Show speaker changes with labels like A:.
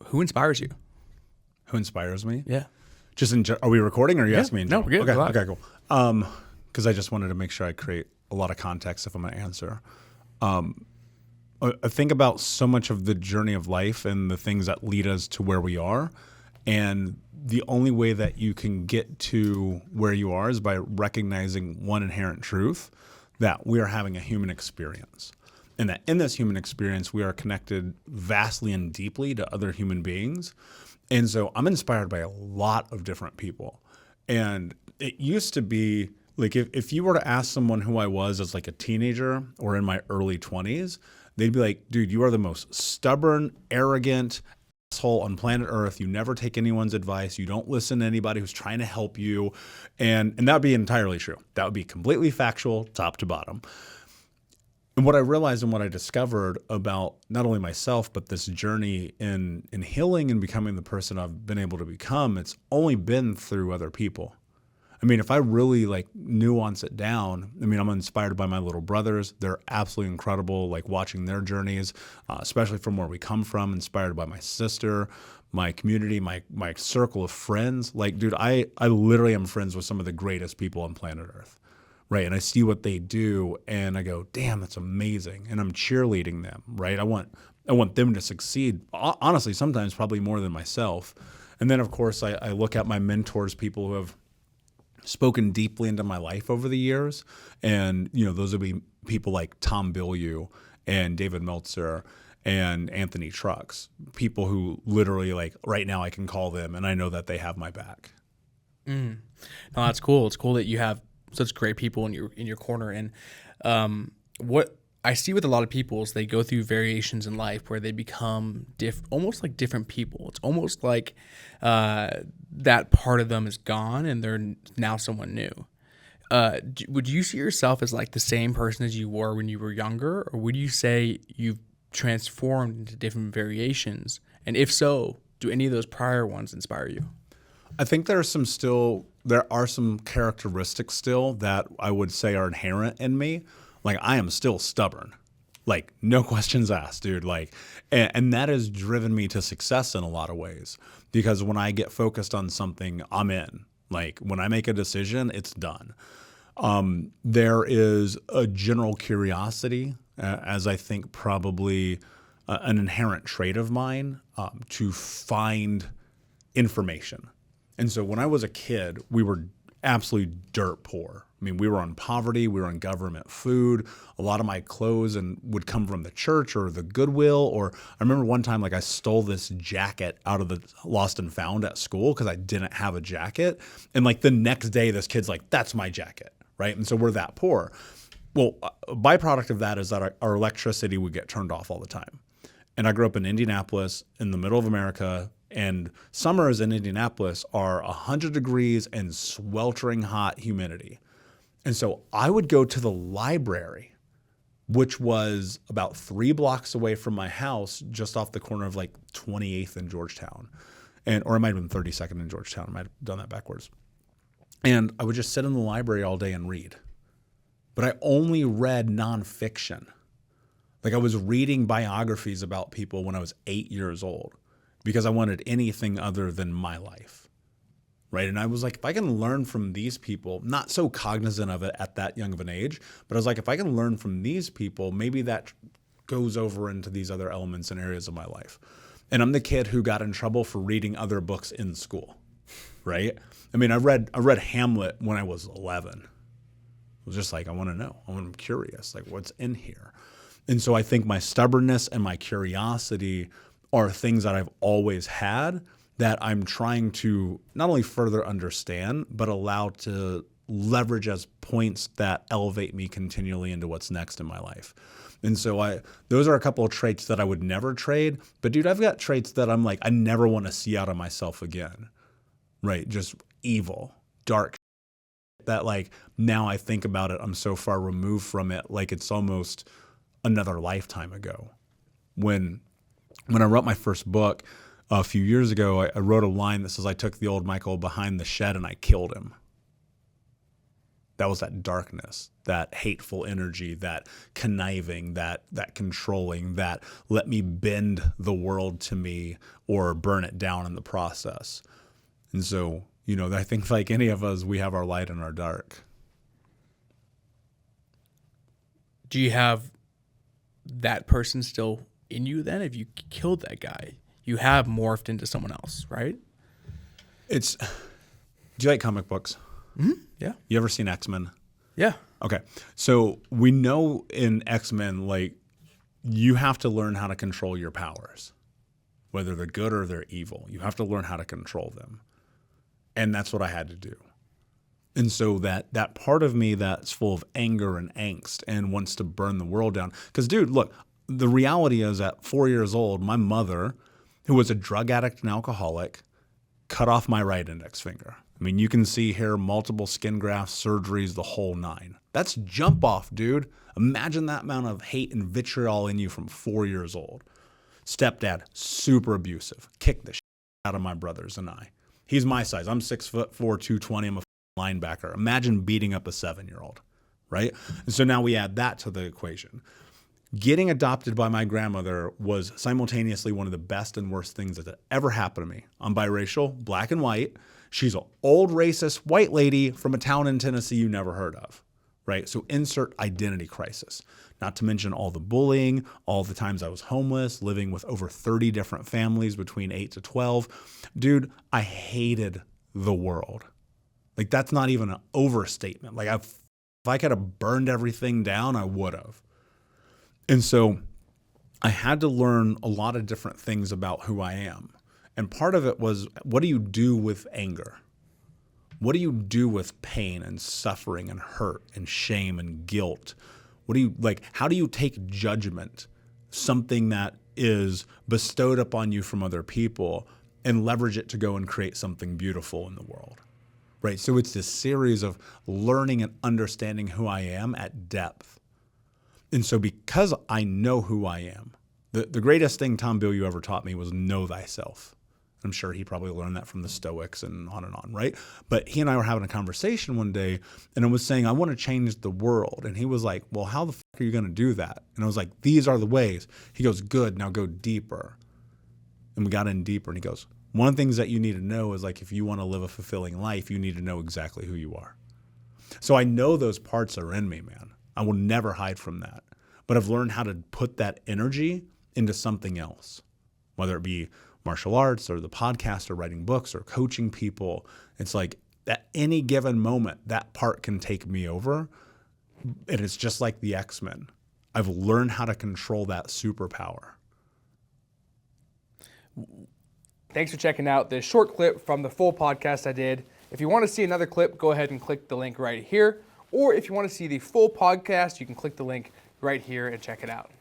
A: who inspires you?
B: Who inspires me?
A: Yeah.
B: Are we recording or are you asking me?
A: No, we're good.
B: Okay, cool. Because I just wanted to make sure I create a lot of context if I'm going to answer. I think about so much of the journey of life and the things that lead us to where we are. And the only way that you can get to where you are is by recognizing one inherent truth, that we are having a human experience. And that in this human experience, we are connected vastly and deeply to other human beings. And so I'm inspired by a lot of different people. And it used to be like if you were to ask someone who I was as like a teenager or in my early 20s, they'd be like, dude, you are the most stubborn, arrogant asshole on planet Earth. You never take anyone's advice. You don't listen to anybody who's trying to help you. And that would be entirely true. That would be completely factual, top to bottom. And what I realized and what I discovered about not only myself, but this journey in healing and becoming the person I've been able to become, it's only been through other people. I mean, if I really like nuance it down, I mean, I'm inspired by my little brothers. They're absolutely incredible, like watching their journeys, especially from where we come from, inspired by my sister, my community, my circle of friends. Like, dude, I literally am friends with some of the greatest people on planet Earth, right? And I see what they do and I go, damn, that's amazing. And I'm cheerleading them, right? I want them to succeed, honestly, sometimes probably more than myself. And then, of course, I look at my mentors, people who have spoken deeply into my life over the years. And, you know, those would be people like Tom Bilyeu and David Meltzer and Anthony Trucks, people who literally like right now I can call them and I know that they have my back.
A: No, that's cool. It's cool that you have such great people in your corner. And what I see with a lot of people is they go through variations in life where they become almost like different people. It's almost like that part of them is gone and they're now someone new. Would you see yourself as like the same person as you were when you were younger, or would you say you've transformed into different variations? And if so, do any of those prior ones inspire you?
B: I think there are some characteristics still that I would say are inherent in me. Like, I am still stubborn, like no questions asked, dude. Like, and that has driven me to success in a lot of ways, because when I get focused on something, I'm in. Like, when I make a decision, it's done. There is a general curiosity, as I think probably an inherent trait of mine, to find information. And so when I was a kid, we were absolutely dirt poor. I mean, we were on poverty, we were on government food. A lot of my clothes would come from the church or the Goodwill. Or I remember one time, like, I stole this jacket out of the lost and found at school because I didn't have a jacket. And like the next day, this kid's like, that's my jacket, right? And so we're that poor. Well, a byproduct of that is that our electricity would get turned off all the time. And I grew up in Indianapolis in the middle of America. And summers in Indianapolis are 100 degrees and sweltering hot humidity. And so I would go to the library, which was about 3 blocks away from my house, just off the corner of like 28th and Georgetown. Or it might have been 32nd and Georgetown. I might have done that backwards. And I would just sit in the library all day and read. But I only read nonfiction. Like, I was reading biographies about people when I was 8 years old, because I wanted anything other than my life, right? And I was like, if I can learn from these people, not so cognizant of it at that young of an age, but I was like, if I can learn from these people, maybe that goes over into these other elements and areas of my life. And I'm the kid who got in trouble for reading other books in school, right? I mean, I read Hamlet when I was 11. It was just like, I want to know. I'm curious, like, what's in here? And so I think my stubbornness and my curiosity are things that I've always had that I'm trying to not only further understand, but allow to leverage as points that elevate me continually into what's next in my life. And so those are a couple of traits that I would never trade. But dude, I've got traits that I'm like, I never want to see out of myself again, right? Just evil, dark, that like now I think about it, I'm so far removed from it, like it's almost another lifetime ago. When I wrote my first book a few years ago, I wrote a line that says, I took the old Michael behind the shed and I killed him. That was that darkness, that hateful energy, that conniving, that controlling, that let me bend the world to me or burn it down in the process. And so, I think like any of us, we have our light and our dark.
A: Do you have that person still in you then? If you killed that guy, you have morphed into someone else, right?
B: Do you like comic books?
A: Mm-hmm. Yeah.
B: You ever seen X-Men?
A: Yeah.
B: Okay. So we know in X-Men, like, you have to learn how to control your powers, whether they're good or they're evil. You have to learn how to control them. And that's what I had to do. And so that part of me that's full of anger and angst and wants to burn the world down. Because, dude, look, the reality is at 4 years old, my mother, who was a drug addict and alcoholic, cut off my right index finger. I mean, you can see here multiple skin grafts, surgeries, the whole nine. That's jump off, dude. Imagine that amount of hate and vitriol in you from 4 years old. Stepdad, super abusive, kicked the shit out of my brothers and I. He's my size. I'm 6'4", 220. I'm a linebacker. Imagine beating up a 7-year-old, right? And so now we add that to the equation. Getting adopted by my grandmother was simultaneously one of the best and worst things that ever happened to me. I'm biracial, black and white. She's an old racist white lady from a town in Tennessee you never heard of, right? So insert identity crisis. Not to mention all the bullying, all the times I was homeless, living with over 30 different families between 8 to 12. Dude, I hated the world. Like, that's not even an overstatement. Like, if I could have burned everything down, I would have. And so I had to learn a lot of different things about who I am. And part of it was, what do you do with anger? What do you do with pain and suffering and hurt and shame and guilt? How do you take judgment, something that is bestowed upon you from other people, and leverage it to go and create something beautiful in the world, right? So it's this series of learning and understanding who I am at depth. And so because I know who I am, the greatest thing, Tom Bill, you ever taught me was know thyself. I'm sure he probably learned that from the Stoics and on, right? But he and I were having a conversation one day, and I was saying, I want to change the world. And he was like, well, how the fuck are you going to do that? And I was like, these are the ways. He goes, good, now go deeper. And we got in deeper, and he goes, one of the things that you need to know is, like, if you want to live a fulfilling life, you need to know exactly who you are. So I know those parts are in me, man. I will never hide from that. But I've learned how to put that energy into something else, whether it be martial arts or the podcast or writing books or coaching people. It's like at any given moment, that part can take me over. And it's just like the X-Men. I've learned how to control that superpower.
A: Thanks for checking out this short clip from the full podcast I did. If you want to see another clip, go ahead and click the link right here. Or if you want to see the full podcast, you can click the link right here and check it out.